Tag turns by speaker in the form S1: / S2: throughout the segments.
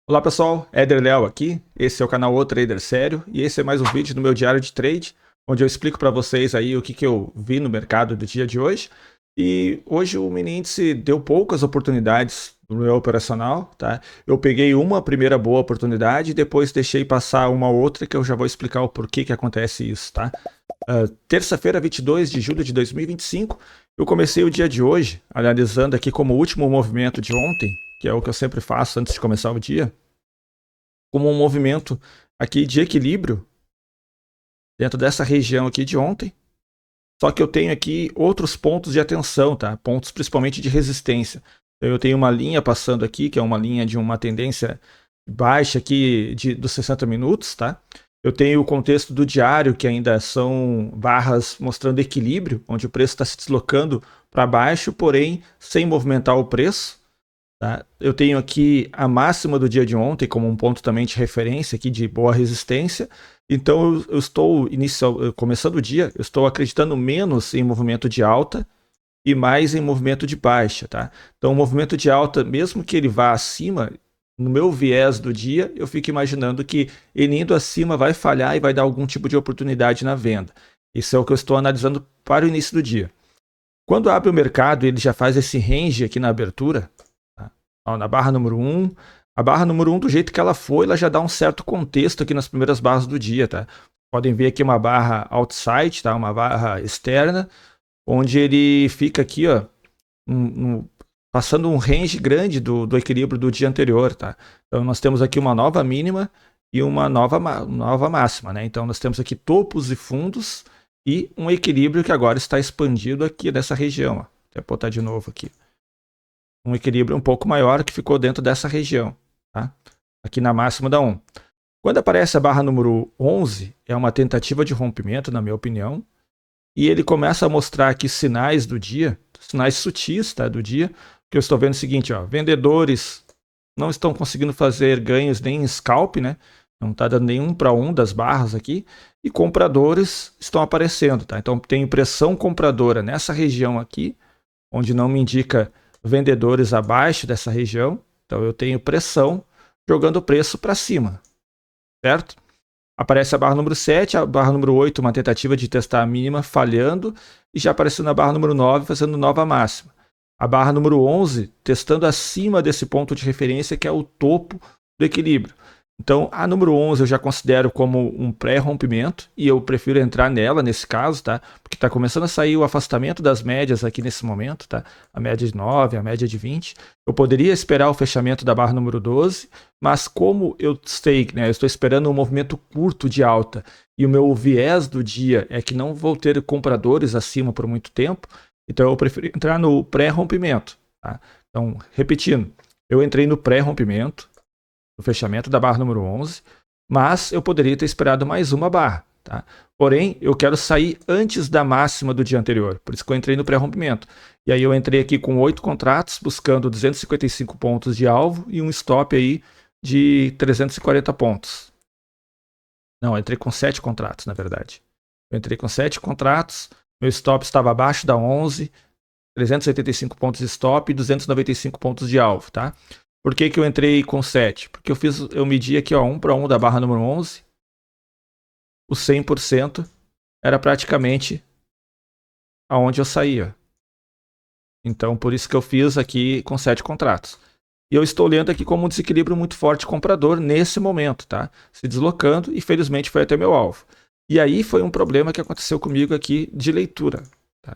S1: Olá pessoal, Éder Léo aqui, esse é o canal O Trader Sério e esse é mais um vídeo do meu diário de trade, onde eu explico para vocês aí o que eu vi no mercado do dia de hoje. E hoje o mini índice deu poucas oportunidades no meu operacional, tá? Eu peguei uma primeira boa oportunidade e depois deixei passar uma outra que eu já vou explicar o porquê que acontece isso, tá? Terça-feira, 22 de julho de 2025, eu comecei o dia de hoje analisando aqui como o último movimento de ontem, que é o que eu sempre faço antes de começar o dia, como um movimento aqui de equilíbrio dentro dessa região aqui de ontem. Só que eu tenho aqui outros pontos de atenção, tá? Pontos principalmente de resistência. Eu tenho uma linha passando aqui, que é uma linha de uma tendência baixa aqui dos 60 minutos, tá? Eu tenho o contexto do diário, que ainda são barras mostrando equilíbrio, onde o preço está se deslocando para baixo, porém sem movimentar o preço. Tá? Eu tenho aqui a máxima do dia de ontem como um ponto também de referência aqui de boa resistência. Então eu estou começando o dia, eu estou acreditando menos em movimento de alta e mais em movimento de baixa. Tá? Então o movimento de alta, mesmo que ele vá acima, no meu viés do dia, eu fico imaginando que ele indo acima vai falhar e vai dar algum tipo de oportunidade na venda. Isso é o que eu estou analisando para o início do dia. Quando abre o mercado, ele já faz esse range aqui na abertura, na barra número 1. A barra número 1, do jeito que ela foi, ela já dá um certo contexto aqui nas primeiras barras do dia, tá? Podem ver aqui uma barra outside, tá? Uma barra externa, onde ele fica aqui, ó, passando um range grande do equilíbrio do dia anterior, tá? Então nós temos aqui uma nova mínima e uma nova máxima, né? Então nós temos aqui topos e fundos e um equilíbrio que agora está expandido aqui nessa região, ó. Vou botar de novo aqui. Um equilíbrio um pouco maior que ficou dentro dessa região, tá? Aqui na máxima da 1. Quando aparece a barra número 11, é uma tentativa de rompimento, na minha opinião, e ele começa a mostrar aqui sinais do dia, sinais sutis, tá, do dia, que eu estou vendo o seguinte, ó, vendedores não estão conseguindo fazer ganhos nem em scalp, né? Não está dando nenhum para um das barras aqui, e compradores estão aparecendo, tá? Então tem pressão compradora nessa região aqui, onde não me indica vendedores abaixo dessa região. Então eu tenho pressão jogando o preço para cima, certo? Aparece a barra número 7, a barra número 8, uma tentativa de testar a mínima falhando, e já apareceu na barra número 9 fazendo nova máxima. A barra número 11 testando acima desse ponto de referência que é o topo do equilíbrio. Então, a número 11 eu já considero como um pré-rompimento e eu prefiro entrar nela nesse caso, tá? Porque está começando a sair o afastamento das médias aqui nesse momento, tá? A média de 9, a média de 20. Eu poderia esperar o fechamento da barra número 12, mas como eu estou esperando um movimento curto de alta e o meu viés do dia é que não vou ter compradores acima por muito tempo, então eu prefiro entrar no pré-rompimento, tá? Então, repetindo, eu entrei no pré-rompimento, no fechamento da barra número 11, mas eu poderia ter esperado mais uma barra, tá? Porém, eu quero sair antes da máxima do dia anterior, por isso que eu entrei no pré-rompimento. E aí eu entrei aqui com 8 contratos, buscando 255 pontos de alvo e um stop aí de 340 pontos. Não, eu entrei com 7 contratos, na verdade. Eu entrei com 7 contratos, meu stop estava abaixo da 11, 385 pontos de stop e 295 pontos de alvo, tá? Por que eu entrei com 7? Porque eu medi aqui, ó, 1 para 1 da barra número 11. O 100% era praticamente aonde eu saía. Então, por isso que eu fiz aqui com 7 contratos. E eu estou olhando aqui como um desequilíbrio muito forte comprador nesse momento, tá? Se deslocando e felizmente foi até meu alvo. E aí foi um problema que aconteceu comigo aqui de leitura, tá?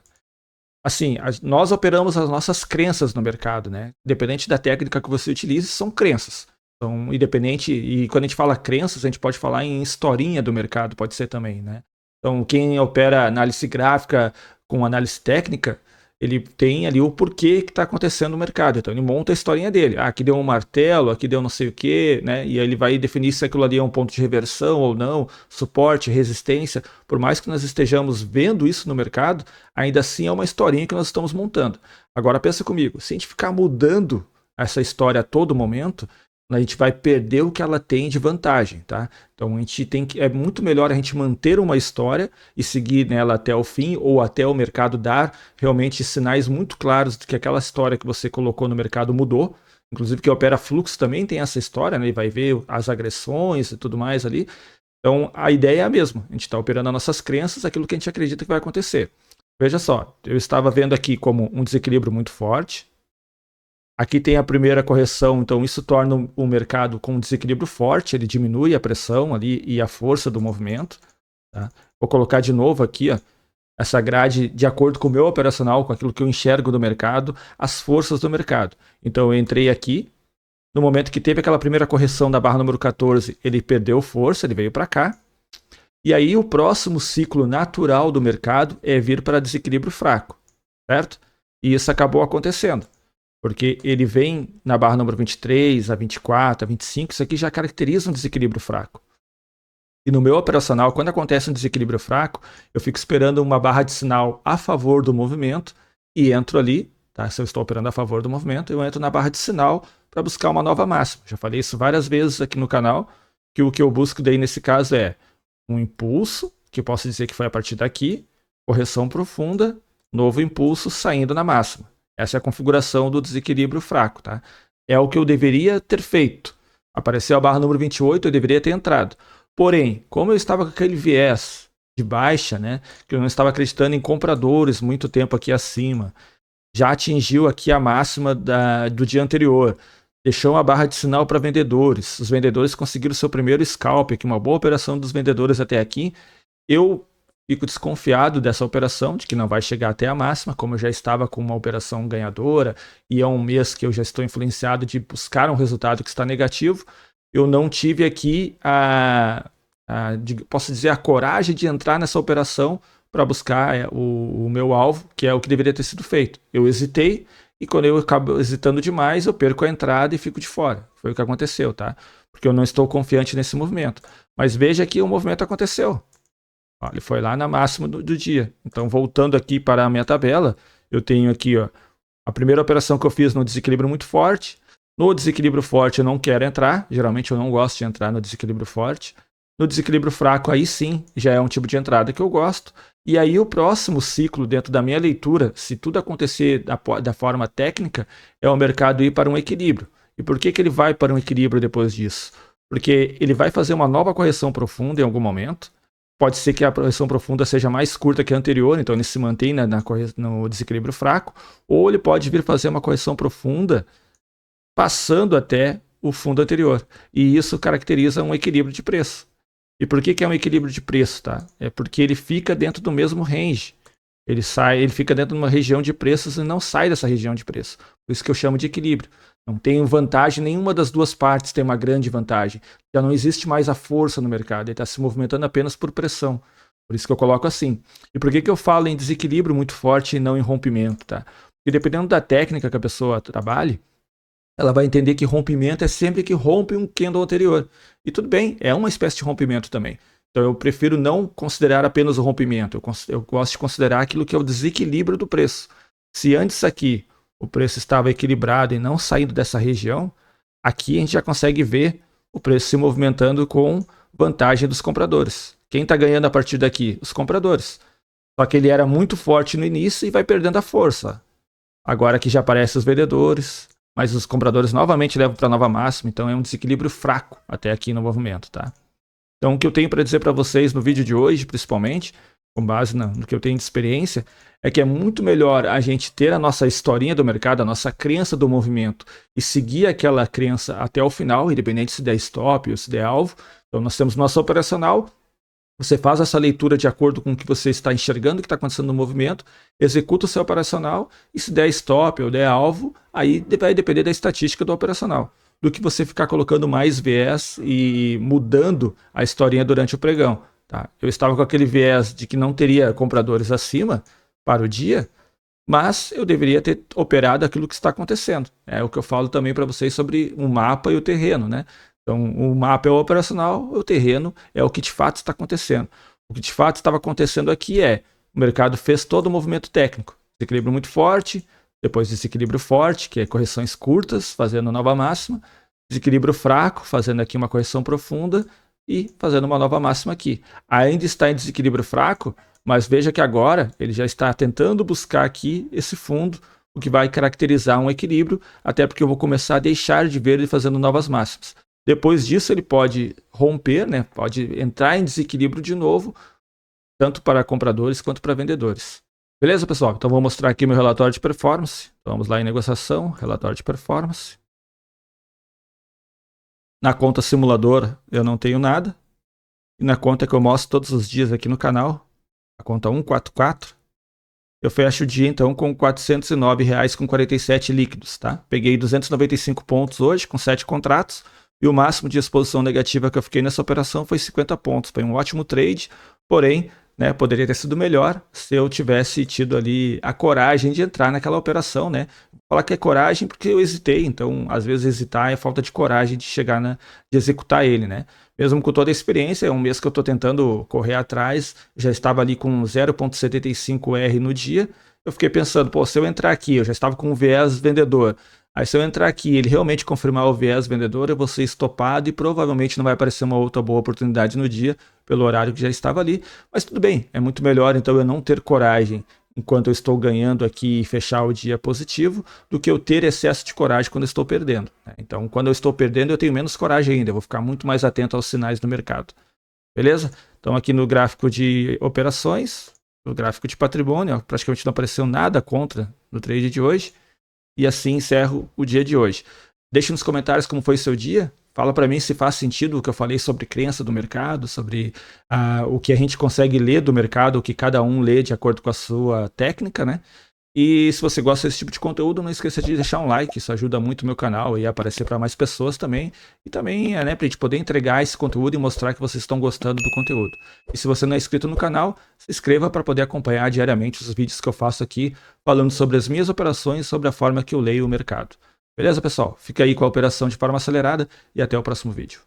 S1: Assim, nós operamos as nossas crenças no mercado, né? Independente da técnica que você utilize, são crenças. Então, independente, e quando a gente fala crenças, a gente pode falar em historinha do mercado, pode ser também, né? Então, quem opera análise gráfica com análise técnica, ele tem ali o porquê que está acontecendo no mercado. Então, ele monta a historinha dele. Ah, aqui deu um martelo, aqui deu não sei o quê, né? E aí ele vai definir se aquilo ali é um ponto de reversão ou não, suporte, resistência. Por mais que nós estejamos vendo isso no mercado, ainda assim é uma historinha que nós estamos montando. Agora, pensa comigo, se a gente ficar mudando essa história a todo momento, a gente vai perder o que ela tem de vantagem, tá? Então a gente é muito melhor a gente manter uma história e seguir nela até o fim ou até o mercado dar realmente sinais muito claros de que aquela história que você colocou no mercado mudou. inclusive que opera fluxo também tem essa história, né? Ele vai ver as agressões e tudo mais ali. Então, a ideia é a mesma. A gente está operando as nossas crenças, aquilo que a gente acredita que vai acontecer. Veja só, eu estava vendo aqui como um desequilíbrio muito forte. Aqui tem a primeira correção, então isso torna o mercado com um desequilíbrio forte, ele diminui a pressão ali e a força do movimento. Tá? Vou colocar de novo aqui, ó, essa grade de acordo com o meu operacional, com aquilo que eu enxergo do mercado, as forças do mercado. Então eu entrei aqui, no momento que teve aquela primeira correção da barra número 14, ele perdeu força, ele veio para cá. E aí o próximo ciclo natural do mercado é vir para desequilíbrio fraco, certo? E isso acabou acontecendo. Porque ele vem na barra número 23, a 24, a 25, isso aqui já caracteriza um desequilíbrio fraco. E no meu operacional, quando acontece um desequilíbrio fraco, eu fico esperando uma barra de sinal a favor do movimento e entro ali, tá? Se eu estou operando a favor do movimento, eu entro na barra de sinal para buscar uma nova máxima. Já falei isso várias vezes aqui no canal, que o que eu busco daí nesse caso é um impulso, que eu posso dizer que foi a partir daqui, correção profunda, novo impulso saindo na máxima. Essa é a configuração do desequilíbrio fraco, tá? É o que eu deveria ter feito. Apareceu a barra número 28, eu deveria ter entrado. Porém, como eu estava com aquele viés de baixa, né, que eu não estava acreditando em compradores muito tempo aqui acima, já atingiu aqui a máxima do dia anterior, deixou uma barra de sinal para vendedores. Os vendedores conseguiram seu primeiro scalp, aqui, uma boa operação dos vendedores até aqui. Eu fico desconfiado dessa operação, de que não vai chegar até a máxima, como eu já estava com uma operação ganhadora e é um mês que eu já estou influenciado de buscar um resultado que está negativo. Eu não tive aqui posso dizer, a coragem de entrar nessa operação para buscar o meu alvo, que é o que deveria ter sido feito. Eu hesitei e quando eu acabo hesitando demais, eu perco a entrada e fico de fora. Foi o que aconteceu, tá? Porque eu não estou confiante nesse movimento. Mas veja que o movimento aconteceu. Ó, ele foi lá na máxima do dia. Então, voltando aqui para a minha tabela, eu tenho aqui, ó, a primeira operação que eu fiz no desequilíbrio muito forte. No desequilíbrio forte eu não quero entrar. Geralmente eu não gosto de entrar no desequilíbrio forte. No desequilíbrio fraco, aí sim, já é um tipo de entrada que eu gosto. E aí o próximo ciclo, dentro da minha leitura, se tudo acontecer da forma técnica, é o mercado ir para um equilíbrio. E por que ele vai para um equilíbrio depois disso? Porque ele vai fazer uma nova correção profunda em algum momento. Pode ser que a correção profunda seja mais curta que a anterior, então ele se mantém no desequilíbrio fraco. Ou ele pode vir fazer uma correção profunda passando até o fundo anterior. E isso caracteriza um equilíbrio de preço. E por que é um equilíbrio de preço, tá? É porque ele fica dentro do mesmo range. Ele fica dentro de uma região de preços e não sai dessa região de preço. Por isso que eu chamo de equilíbrio. Não tem vantagem, nenhuma das duas partes tem uma grande vantagem. Já não existe mais a força no mercado, ele está se movimentando apenas por pressão. Por isso que eu coloco assim. E por que eu falo em desequilíbrio muito forte e não em rompimento, tá? Porque dependendo da técnica que a pessoa trabalhe, ela vai entender que rompimento é sempre que rompe um candle anterior. E tudo bem, é uma espécie de rompimento também. Então eu prefiro não considerar apenas o rompimento, eu gosto de considerar aquilo que é o desequilíbrio do preço. Se antes aqui o preço estava equilibrado e não saindo dessa região, aqui a gente já consegue ver o preço se movimentando com vantagem dos compradores. Quem está ganhando a partir daqui? Os compradores. Só que ele era muito forte no início e vai perdendo a força. Agora aqui já aparecem os vendedores, mas os compradores novamente levam para a nova máxima, então é um desequilíbrio fraco até aqui no movimento, tá? Então o que eu tenho para dizer para vocês no vídeo de hoje, principalmente, com base no que eu tenho de experiência, é que é muito melhor a gente ter a nossa historinha do mercado, a nossa crença do movimento e seguir aquela crença até o final, independente se der stop ou se der alvo. Então nós temos nosso operacional, você faz essa leitura de acordo com o que você está enxergando, o que está acontecendo no movimento, executa o seu operacional e se der stop ou der alvo, aí vai depender da estatística do operacional, do que você ficar colocando mais viés e mudando a historinha durante o pregão. Tá? Eu estava com aquele viés de que não teria compradores acima para o dia, mas eu deveria ter operado aquilo que está acontecendo. É o que eu falo também para vocês sobre o mapa e o terreno, né? Então, o mapa é o operacional, o terreno é o que de fato está acontecendo. O que de fato estava acontecendo aqui é, o mercado fez todo o movimento técnico. Desequilíbrio muito forte, depois desequilíbrio forte, que é correções curtas, fazendo nova máxima. Desequilíbrio fraco, fazendo aqui uma correção profunda e fazendo uma nova máxima aqui. Ainda está em desequilíbrio fraco, mas veja que agora ele já está tentando buscar aqui esse fundo, o que vai caracterizar um equilíbrio, até porque eu vou começar a deixar de ver ele fazendo novas máximas. Depois disso ele pode romper, né? Pode entrar em desequilíbrio de novo, tanto para compradores quanto para vendedores. Beleza, pessoal? Então vou mostrar aqui meu relatório de performance. Então, vamos lá em negociação, relatório de performance. Na conta simulador eu não tenho nada. E na conta que eu mostro todos os dias aqui no canal, a conta 144, eu fecho o dia então com R$ 409,47 líquidos, tá? Peguei 295 pontos hoje com 7 contratos e o máximo de exposição negativa que eu fiquei nessa operação foi 50 pontos. Foi um ótimo trade, porém, né, poderia ter sido melhor se eu tivesse tido ali a coragem de entrar naquela operação, né? Vou falar que é coragem porque eu hesitei, então às vezes hesitar é falta de coragem de chegar de executar ele, né? Mesmo com toda a experiência, é um mês que eu estou tentando correr atrás, já estava ali com 0,75 R no dia. Eu fiquei pensando, pô, se eu entrar aqui, eu já estava com o viés vendedor. Aí se eu entrar aqui e ele realmente confirmar o viés vendedor, eu vou ser estopado e provavelmente não vai aparecer uma outra boa oportunidade no dia, pelo horário que já estava ali. Mas tudo bem, é muito melhor então eu não ter coragem enquanto eu estou ganhando aqui e fechar o dia positivo, do que eu ter excesso de coragem quando eu estou perdendo. Então, quando eu estou perdendo, eu tenho menos coragem ainda, eu vou ficar muito mais atento aos sinais do mercado. Beleza? Então, aqui no gráfico de operações, no gráfico de patrimônio, ó, praticamente não apareceu nada contra no trade de hoje. E assim encerro o dia de hoje. Deixe nos comentários como foi o seu dia. Fala para mim se faz sentido o que eu falei sobre crença do mercado, sobre o que a gente consegue ler do mercado, o que cada um lê de acordo com a sua técnica, né? E se você gosta desse tipo de conteúdo, não esqueça de deixar um like, isso ajuda muito o meu canal e a aparecer para mais pessoas também. E também né, para a gente poder entregar esse conteúdo e mostrar que vocês estão gostando do conteúdo. E se você não é inscrito no canal, se inscreva para poder acompanhar diariamente os vídeos que eu faço aqui, falando sobre as minhas operações, sobre a forma que eu leio o mercado. Beleza, pessoal? Fica aí com a operação de forma acelerada e até o próximo vídeo.